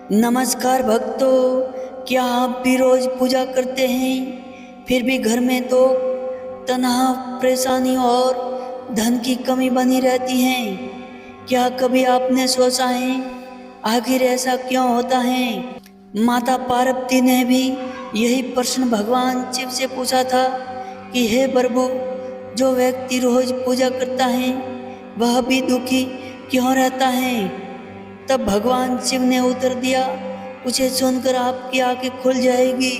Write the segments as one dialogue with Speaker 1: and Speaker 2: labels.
Speaker 1: नमस्कार भक्तों, क्या आप भी रोज पूजा करते हैं फिर भी घर में तो तनाव, परेशानी और धन की कमी बनी रहती है? क्या कभी आपने सोचा है आखिर ऐसा क्यों होता है? माता पार्वती ने भी यही प्रश्न भगवान शिव से पूछा था कि हे प्रभु, जो व्यक्ति रोज पूजा करता है वह भी दुखी क्यों रहता है? तब भगवान शिव ने उत्तर दिया, उसे सुनकर आपकी आंखें खुल जाएगी।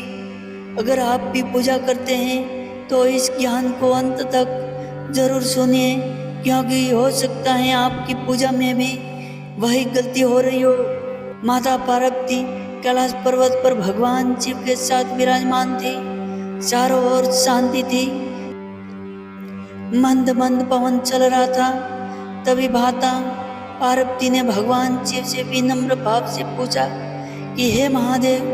Speaker 1: अगर आप भी पूजा करते हैं तो इस ज्ञान को अंत तक जरूर सुनिए, क्योंकि हो सकता है आपकी पूजा में भी वही गलती हो रही हो। माता पार्वती कैलाश पर्वत पर भगवान शिव के साथ विराजमान थी। चारों ओर शांति थी, मंद मंद पवन चल रहा था। तभी माता पार्वती ने भगवान शिव से विनम्र भाव से पूछा कि हे महादेव,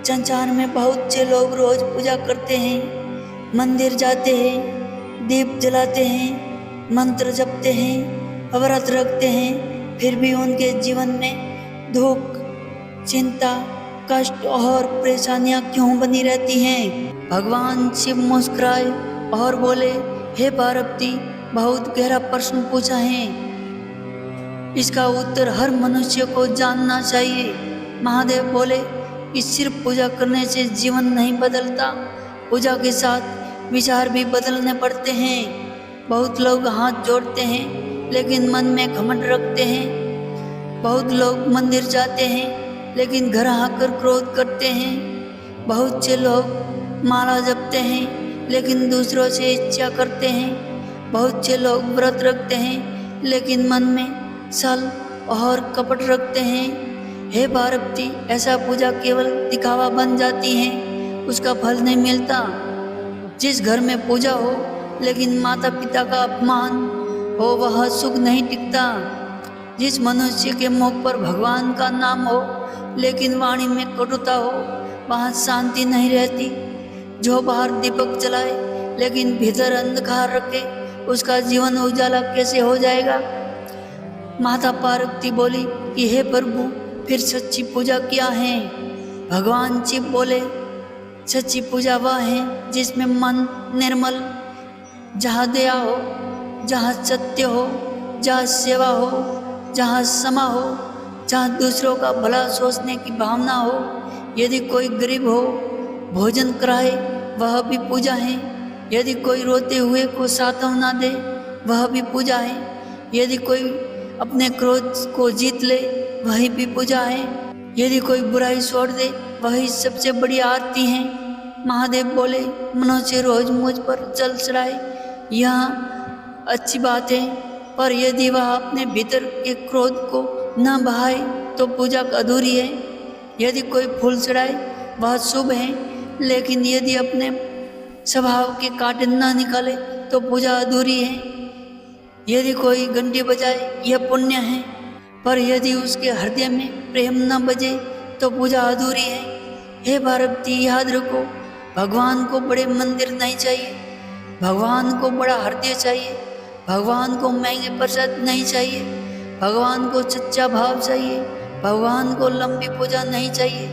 Speaker 1: संसार में बहुत से लोग रोज पूजा करते हैं, मंदिर जाते हैं, दीप जलाते हैं, मंत्र जपते हैं, व्रत रखते हैं, फिर भी उनके जीवन में दुख, चिंता, कष्ट और परेशानियां क्यों बनी रहती हैं? भगवान शिव मुस्कुराए और बोले, हे पार्वती, बहुत गहरा प्रश्न पूछा है। इसका उत्तर हर मनुष्य को जानना चाहिए। महादेव बोले कि सिर्फ पूजा करने से जीवन नहीं बदलता, पूजा के साथ विचार भी बदलने पड़ते हैं। बहुत लोग हाथ जोड़ते हैं लेकिन मन में घमंड रखते हैं। बहुत लोग मंदिर जाते हैं लेकिन घर आकर क्रोध करते हैं। बहुत से लोग माला जपते हैं लेकिन दूसरों से इच्छा करते हैं। बहुत से लोग व्रत रखते हैं लेकिन मन में छल और कपट रखते हैं। हे पार्वती, ऐसा पूजा केवल दिखावा बन जाती है, उसका फल नहीं मिलता। जिस घर में पूजा हो लेकिन माता पिता का अपमान हो, वह सुख नहीं टिकता। जिस मनुष्य के मुख पर भगवान का नाम हो लेकिन वाणी में कटुता हो, वहाँ शांति नहीं रहती। जो बाहर दीपक जलाए लेकिन भीतर अंधकार रखे, उसका जीवन उजाला कैसे हो जाएगा? माता पार्वती बोली कि हे प्रभु, फिर सच्ची पूजा क्या है? भगवान शिव बोले, सच्ची पूजा वह है जिसमें मन निर्मल, जहाँ दया हो, जहाँ सत्य हो, जहाँ सेवा हो, जहाँ क्षमा हो, जहाँ दूसरों का भला सोचने की भावना हो। यदि कोई गरीब हो, भोजन कराए, वह भी पूजा है। यदि कोई रोते हुए को सांत्वना दे, वह भी पूजा है। यदि कोई अपने क्रोध को जीत ले, वही भी पूजा है। यदि कोई बुराई छोड़ दे, वही सबसे बड़ी आरती है। महादेव बोले, मनुष्य रोज मुझ पर जल चढ़ाए, यह अच्छी बात है, पर यदि वह अपने भीतर के क्रोध को न बहाए तो पूजा अधूरी है। यदि कोई फूल चढ़ाए, वह शुभ है, लेकिन यदि अपने स्वभाव के कांटे न निकाले तो पूजा अधूरी है। यदि कोई घंटी बजाए, यह पुण्य है, पर यदि उसके हृदय में प्रेम न बजे तो पूजा अधूरी है। हे पार्वती, याद रखो, भगवान को बड़े मंदिर नहीं चाहिए, भगवान को बड़ा हृदय चाहिए। भगवान को महंगे प्रसाद नहीं चाहिए, भगवान को सच्चा भाव चाहिए। भगवान को लंबी पूजा नहीं चाहिए,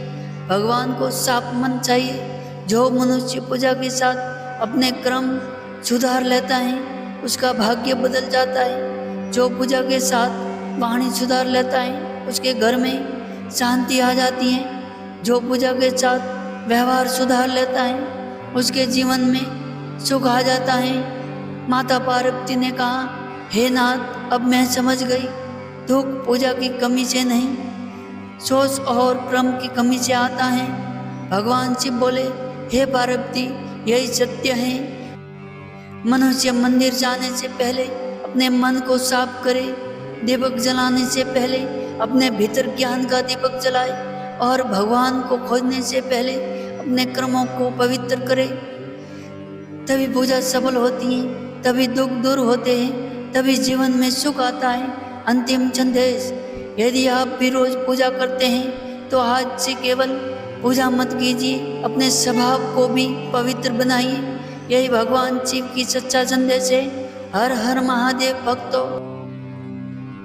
Speaker 1: भगवान को साफ मन चाहिए। जो मनुष्य पूजा के साथ अपने क्रम सुधार लेता है, उसका भाग्य बदल जाता है। जो पूजा के साथ वाणी सुधार लेता है, उसके घर में शांति आ जाती है। जो पूजा के साथ व्यवहार सुधार लेता है, उसके जीवन में सुख आ जाता है। माता पार्वती ने कहा, हे नाथ, अब मैं समझ गई, दुख पूजा की कमी से नहीं, सोच और क्रम की कमी से आता है। भगवान शिव बोले, हे पार्वती, यही सत्य है। मनुष्य मंदिर जाने से पहले अपने मन को साफ करे, दीपक जलाने से पहले अपने भीतर ज्ञान का दीपक जलाए और भगवान को खोजने से पहले अपने कर्मों को पवित्र करे। तभी पूजा सफल होती है, तभी दुख दूर होते हैं, तभी जीवन में सुख आता है। अंतिम संदेश, यदि आप भी रोज पूजा करते हैं तो आज से केवल पूजा मत कीजिए, अपने स्वभाव को भी पवित्र बनाइए। यही भगवान शिव की सच्चा संदेश है। हर हर महादेव भक्तों।